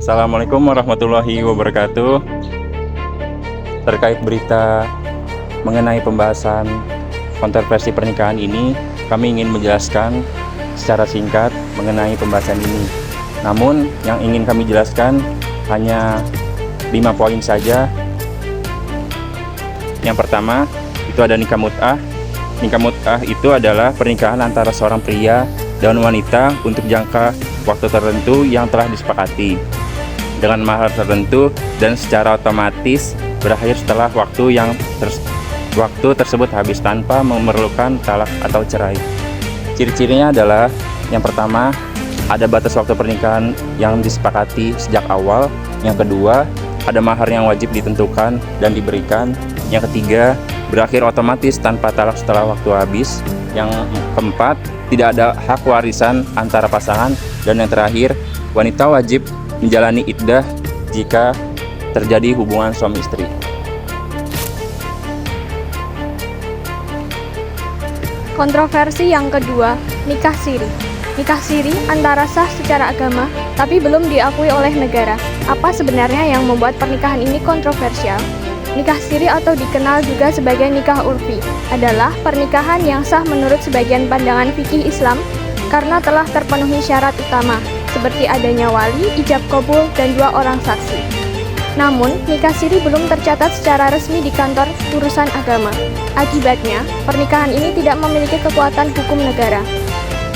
Assalamualaikum warahmatullahi wabarakatuh. Terkait berita mengenai pembahasan kontroversi pernikahan ini, kami ingin menjelaskan secara singkat mengenai pembahasan ini. Namun yang ingin kami jelaskan hanya 5 poin saja. Yang pertama, itu ada nikah mut'ah. Nikah mut'ah itu adalah pernikahan antara seorang pria dan wanita untuk jangka waktu tertentu yang telah disepakati dengan mahar tertentu dan secara otomatis berakhir setelah waktu tersebut habis tanpa memerlukan talak atau cerai. Ciri-cirinya adalah yang pertama, ada batas waktu pernikahan yang disepakati sejak awal. Yang kedua, ada mahar yang wajib ditentukan dan diberikan. Yang ketiga, berakhir otomatis tanpa talak setelah waktu habis. Yang keempat, tidak ada hak warisan antara pasangan. Dan yang terakhir, wanita wajib menjalani iddah jika terjadi hubungan suami istri. Kontroversi yang kedua, nikah siri. Nikah siri antara sah secara agama, tapi belum diakui oleh negara. Apa sebenarnya yang membuat pernikahan ini kontroversial? Nikah siri atau dikenal juga sebagai nikah urfi adalah pernikahan yang sah menurut sebagian pandangan fikih Islam karena telah terpenuhi syarat utama, seperti adanya wali, ijab kabul, dan 2 orang saksi. Namun, nikah siri belum tercatat secara resmi di kantor urusan agama. Akibatnya, pernikahan ini tidak memiliki kekuatan hukum negara.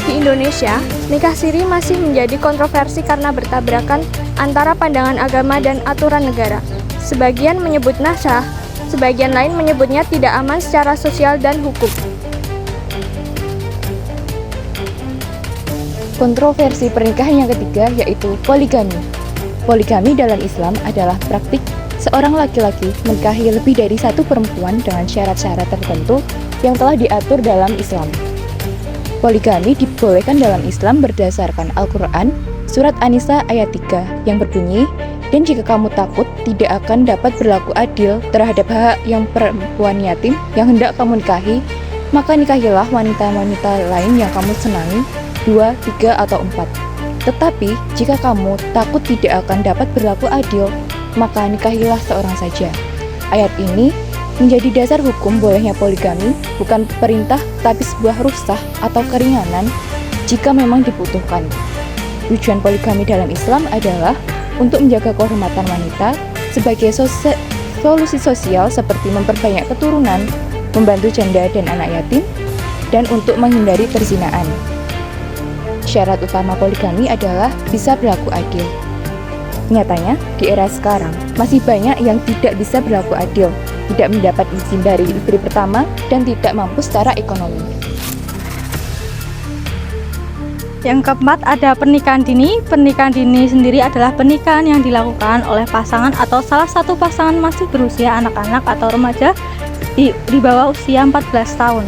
Di Indonesia, nikah siri masih menjadi kontroversi karena bertabrakan antara pandangan agama dan aturan negara. Sebagian menyebutnya sah, sebagian lain menyebutnya tidak aman secara sosial dan hukum. Kontroversi pernikahan yang ketiga yaitu poligami. Poligami dalam Islam adalah praktik seorang laki-laki menikahi lebih dari 1 perempuan dengan syarat-syarat tertentu yang telah diatur dalam Islam. Poligami dibolehkan dalam Islam berdasarkan Al-Quran, surat An-Nisa ayat 3 yang berbunyi, "Dan jika kamu takut tidak akan dapat berlaku adil terhadap hak yang perempuan yatim yang hendak kamu nikahi, maka nikahilah wanita-wanita lain yang kamu senangi, 2, 3, atau 4. Tetapi, jika kamu takut tidak akan dapat berlaku adil, maka nikahilah seorang saja." Ayat ini menjadi dasar hukum bolehnya poligami, bukan perintah, tapi sebuah rukhsah atau keringanan jika memang dibutuhkan. Tujuan poligami dalam Islam adalah untuk menjaga kehormatan wanita sebagai solusi sosial seperti memperbanyak keturunan, membantu janda dan anak yatim, dan untuk menghindari perzinahan. Syarat utama poligami adalah bisa berlaku adil. Nyatanya, di era sekarang, masih banyak yang tidak bisa berlaku adil, tidak mendapat izin dari istri pertama, dan tidak mampu secara ekonomi. Yang keempat, ada pernikahan dini. Pernikahan dini sendiri adalah pernikahan yang dilakukan oleh pasangan atau salah satu pasangan masih berusia anak-anak atau remaja di bawah usia 14 tahun.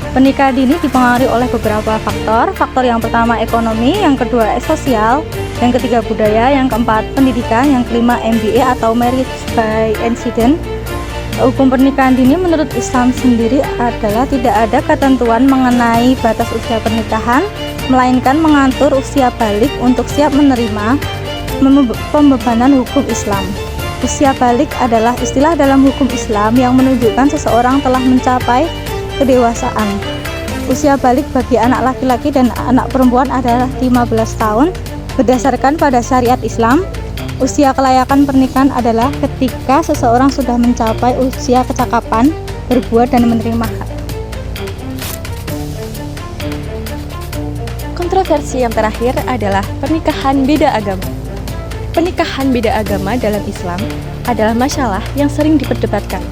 Pernikahan dini dipengaruhi oleh beberapa faktor. Faktor yang pertama ekonomi, yang kedua sosial, yang ketiga budaya, yang keempat pendidikan, yang kelima MBA atau marriage by accident. Hukum pernikahan dini menurut Islam sendiri adalah tidak ada ketentuan mengenai batas usia pernikahan, melainkan mengatur usia balik untuk siap menerima pembebanan hukum Islam. Usia balik adalah istilah dalam hukum Islam yang menunjukkan seseorang telah mencapai kedewasaan. Usia balik bagi anak laki-laki dan anak perempuan adalah 15 tahun. Berdasarkan pada syariat Islam, usia kelayakan pernikahan adalah ketika seseorang sudah mencapai usia kecakapan, berbuat dan menerima hak. Kontroversi yang terakhir adalah pernikahan beda agama. Pernikahan beda agama dalam Islam adalah masalah yang sering diperdebatkan.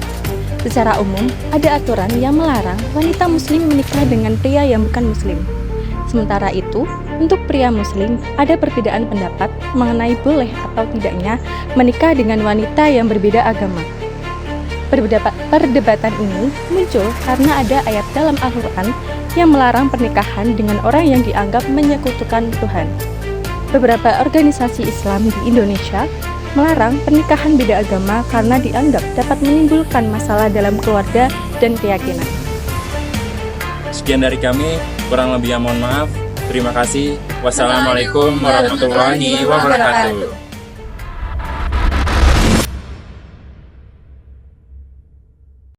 Secara umum, ada aturan yang melarang wanita muslim menikah dengan pria yang bukan muslim. Sementara itu, untuk pria muslim, ada perbedaan pendapat mengenai boleh atau tidaknya menikah dengan wanita yang berbeda agama. Perdebatan ini muncul karena ada ayat dalam Al-Quran yang melarang pernikahan dengan orang yang dianggap menyekutukan Tuhan. Beberapa organisasi Islam di Indonesia melarang pernikahan beda agama karena dianggap dapat menimbulkan masalah dalam keluarga dan keyakinan. Sekian dari kami, kurang lebihnya mohon maaf. Terima kasih. Wassalamualaikum warahmatullahi wabarakatuh.